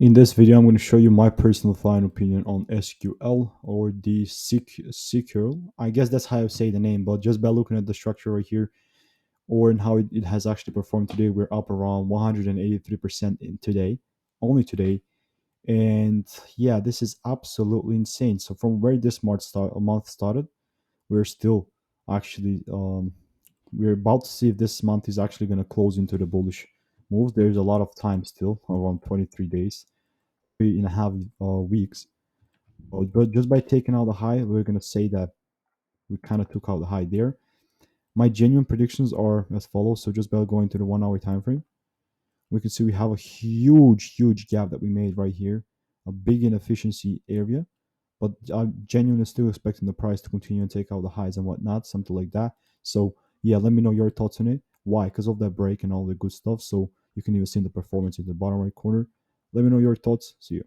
In this video, I'm going to show you my personal fine opinion on SQL or the SeqLL. I guess that's how I say the name, but just by looking at the structure right here or in how it has actually performed today, we're up around 183% in today, only today. And yeah, this is absolutely insane. So from where this month started, we're still actually we're about to see if this month is actually going to close into the bullish move. There's a lot of time still, around 23 days, 3.5 weeks. But just by taking out the high, we're gonna say that we kind of took out the high there. My genuine predictions are as follows. So just by going to the 1 hour time frame, we can see we have a huge gap that we made right here, a big inefficiency area. But I'm genuinely still expecting the price to continue and take out the highs and whatnot, something like that. So yeah, let me know your thoughts on it. Why? Because of that break and all the good stuff. So you can even see the performance in the bottom right corner. Let me know your thoughts. See you.